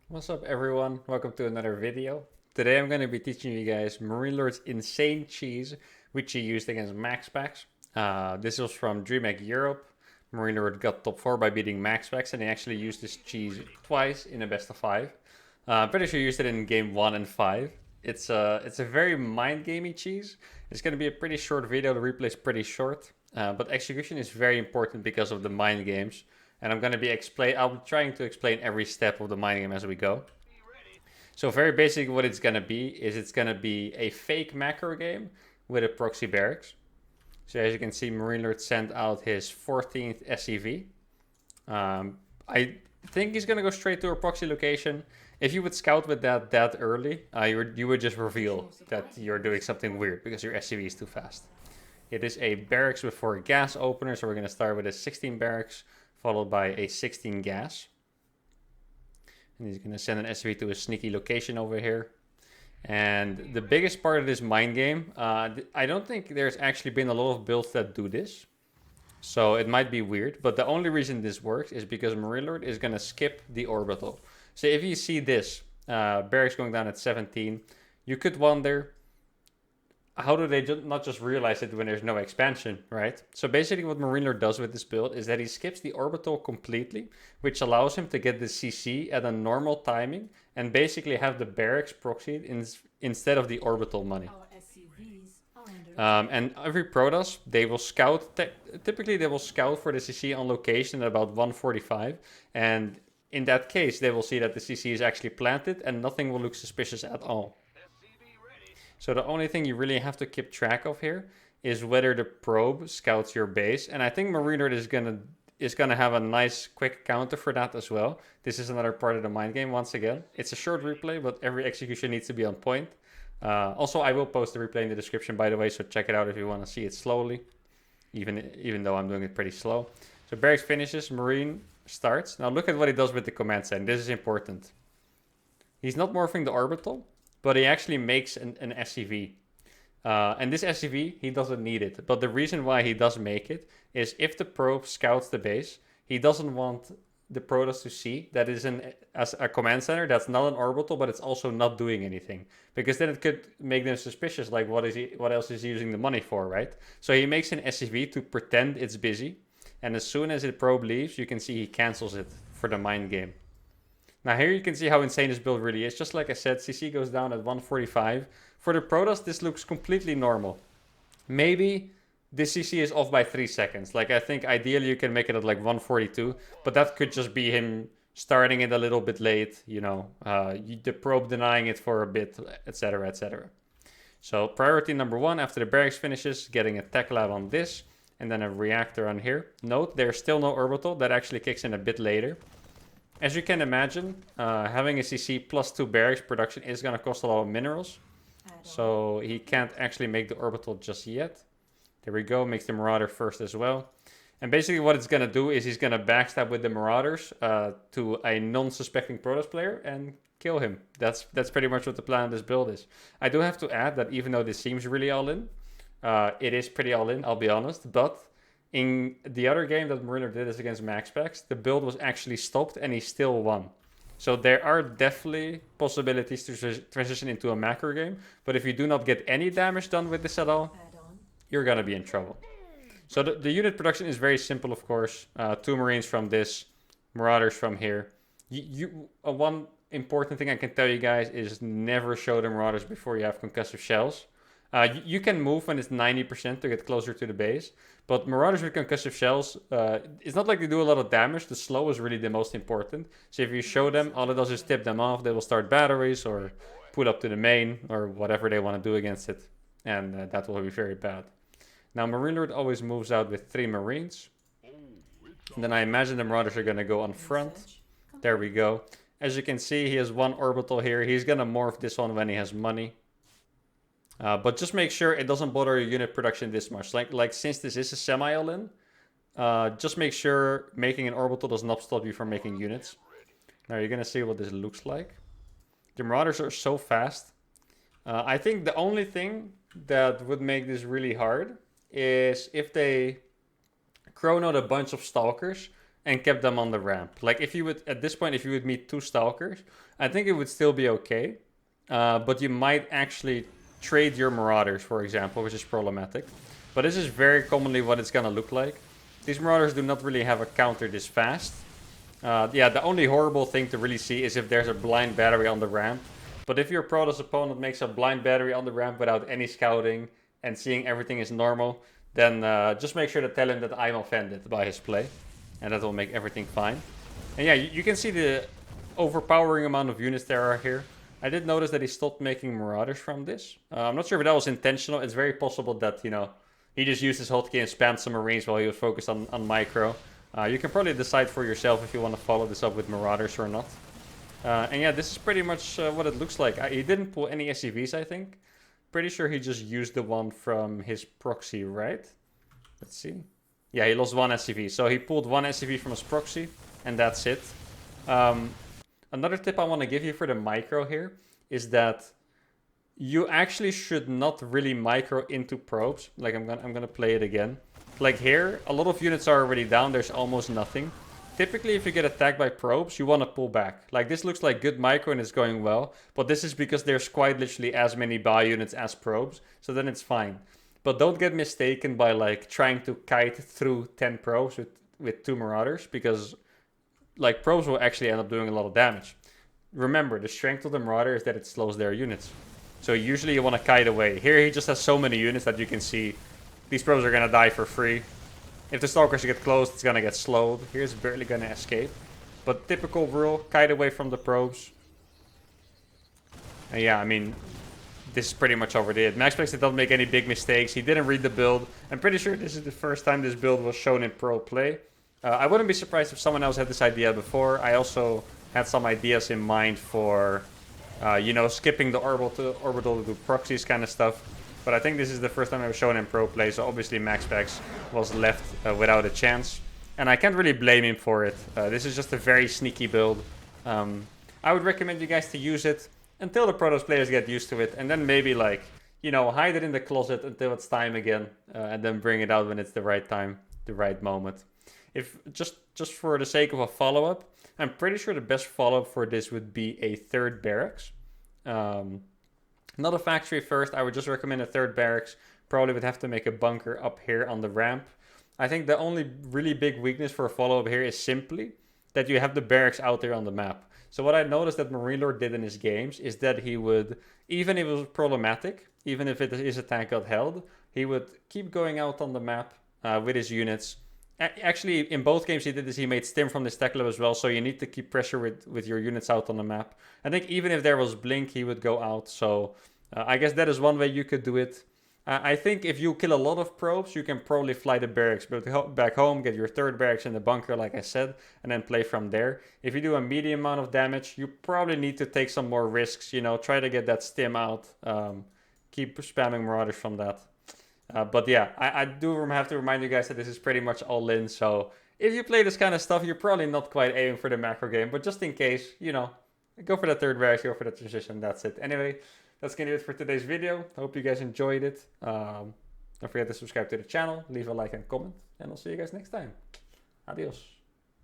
What's up everyone, welcome to another video. Today I'm going to be teaching you guys MarineLorD's insane cheese, which he used against MaxPax. This was from DreamHack Europe. MarineLord got top 4 by beating MaxPax, and he actually used this cheese twice in a best of 5. Pretty sure he used it in game 1 and 5. It's a very mind-gamey cheese. It's going to be a pretty short video, the replay is pretty short. But execution is very important because of the mind games. And I'll be trying to explain every step of the mind game as we go. So very basically what it's gonna be is it's gonna be a fake macro game with a proxy barracks. So as you can see, MarineLord sent out his 14th SCV. I think he's gonna go straight to a proxy location. If you would scout with that early, you would just reveal that you're doing something weird because your SCV is too fast. It is a barracks with 4 gas openers, so we're gonna start with a 16 barracks, followed by a 16 gas. And he's going to send an SV to a sneaky location over here. And the biggest part of this mind game, I don't think there's actually been a lot of builds that do this. So it might be weird, but the only reason this works is because MarineLord is going to skip the orbital. So if you see this, barracks going down at 17, you could wonder, how do they not just realize it when there's no expansion, right? So basically what MarineLord does with this build is that he skips the orbital completely, which allows him to get the CC at a normal timing and basically have the barracks proxied instead of the orbital money. And every Protoss, they will scout, typically they will scout for the CC on location at about 145, and in that case they will see that the CC is actually planted and nothing will look suspicious at all. So the only thing you really have to keep track of here is whether the probe scouts your base. And I think MarineLord is gonna have a nice quick counter for that as well. This is another part of the mind game once again. It's a short replay, but every execution needs to be on point. Also, I will post the replay in the description, by the way, so check it out if you want to see it slowly, even though I'm doing it pretty slow. So barracks finishes, Marine starts. Now look at what he does with the command setting. This is important. He's not morphing the orbital, but he actually makes an SCV. And this SCV, he doesn't need it. But the reason why he does make it is if the probe scouts the base, he doesn't want the Protoss to see that is as a command center that's not an orbital, but it's also not doing anything. Because then it could make them suspicious, like what else is he using the money for, right? So he makes an SCV to pretend it's busy. And as soon as the probe leaves, you can see he cancels it for the mind game. Now here you can see how insane this build really is. Just like I said, CC goes down at 145. For the Protoss, this looks completely normal. Maybe this CC is off by 3 seconds. Like I think ideally you can make it at like 142, but that could just be him starting it a little bit late, you know, the probe denying it for a bit, etc, etc. So priority number 1 after the barracks finishes, getting a tech lab on this, and then a reactor on here. Note, there's still no orbital. That actually kicks in a bit later. As you can imagine, having a CC plus 2 barracks production is going to cost a lot of minerals. So he can't actually make the orbital just yet. There we go, makes the Marauder first as well. And basically what it's going to do is he's going to backstab with the Marauders to a non-suspecting Protoss player and kill him. That's pretty much what the plan of this build is. I do have to add that even though this seems really all-in, it is pretty all-in, I'll be honest, but in the other game that MarineLord did is against MaxPax, the build was actually stopped and he still won. So there are definitely possibilities to transition into a macro game, but if you do not get any damage done with this at all, you're gonna be in trouble. So the unit production is very simple, of course. 2 Marines from this, Marauders from here. One important thing I can tell you guys is never show the Marauders before you have concussive shells. You can move when it's 90% to get closer to the base, but Marauders with concussive shells, it's not like they do a lot of damage. The slow is really the most important. So if you show them, all it does is tip them off. They will start batteries or put up to the main or whatever they want to do against it. And that will be very bad. Now MarineLord always moves out with 3 Marines. And then I imagine the Marauders are going to go on front. There we go. As you can see, he has 1 orbital here. He's going to morph this one when he has money. But just make sure it doesn't bother your unit production this much. Like since this is a semi-all-in, just make sure making an orbital does not stop you from making units. Now you're going to see what this looks like. The Marauders are so fast. I think the only thing that would make this really hard is if they chronoed a bunch of Stalkers and kept them on the ramp. Like if you would, at this point, if you would meet 2 Stalkers, I think it would still be okay. But you might actually trade your Marauders, for example, which is problematic. But this is very commonly what it's gonna look like. These Marauders do not really have a counter this fast. Yeah, the only horrible thing to really see is if there's a blind battery on the ramp. But if your Protoss opponent makes a blind battery on the ramp without any scouting and seeing everything is normal, then just make sure to tell him that I'm offended by his play. And that will make everything fine. And yeah, you can see the overpowering amount of units there are here. I did notice that he stopped making Marauders from this. I'm not sure if that was intentional. It's very possible that, you know, he just used his hotkey and spammed some Marines while he was focused on micro. You can probably decide for yourself if you want to follow this up with Marauders or not. And yeah, this is pretty much what it looks like. He didn't pull any SCVs, I think. Pretty sure he just used the one from his proxy, right? Let's see. Yeah, he lost 1 SCV. So he pulled 1 SCV from his proxy, and that's it. Another tip I want to give you for the micro here is that you actually should not really micro into probes. Like I'm gonna play it again. Like here, a lot of units are already down. There's almost nothing. Typically, if you get attacked by probes, you want to pull back. Like this looks like good micro and it's going well, but this is because there's quite literally as many buy units as probes, so then it's fine. But don't get mistaken by like trying to kite through 10 probes with 2 Marauders, because like probes will actually end up doing a lot of damage. Remember, the strength of the Marauder is that it slows their units. So usually you want to kite away. Here he just has so many units that you can see these probes are going to die for free. If the Stalkers get close, it's going to get slowed. Here's barely going to escape. But typical rule, kite away from the probes. And yeah, I mean, this is pretty much overdid. MaxPax did not make any big mistakes. He didn't read the build. I'm pretty sure this is the first time this build was shown in pro play. I wouldn't be surprised if someone else had this idea before. I also had some ideas in mind for, you know, skipping the orbital to do proxies kind of stuff. But I think this is the first time it was shown in pro play, so obviously MaxPax was left without a chance. And I can't really blame him for it. This is just a very sneaky build. I would recommend you guys to use it until the Protoss players get used to it. And then maybe like, you know, hide it in the closet until it's time again. And then bring it out when it's the right time, the right moment. If just for the sake of a follow-up, I'm pretty sure the best follow-up for this would be a 3rd barracks. Not a factory first. I would just recommend a 3rd barracks. Probably would have to make a bunker up here on the ramp. I think the only really big weakness for a follow-up here is simply that you have the barracks out there on the map. So what I noticed that MarineLord did in his games is that he would, even if it was problematic, even if his attack got held, he would keep going out on the map with his units. Actually, in both games he did this, he made stim from the stack level as well, so you need to keep pressure with your units out on the map. I think even if there was blink, he would go out, so I guess that is one way you could do it. I think if you kill a lot of probes, you can probably fly the barracks back home, get your 3rd barracks in the bunker, like I said, and then play from there. If you do a medium amount of damage, you probably need to take some more risks, you know, try to get that stim out, keep spamming Marauders from that. But yeah, I do have to remind you guys that this is pretty much all in, so if you play this kind of stuff, you're probably not quite aiming for the macro game, but just in case, you know, go for that 3rd barracks, go for the transition, that's it. Anyway, that's going to do it for today's video. I hope you guys enjoyed it. Don't forget to subscribe to the channel, leave a like and comment, and I'll see you guys next time. Adios.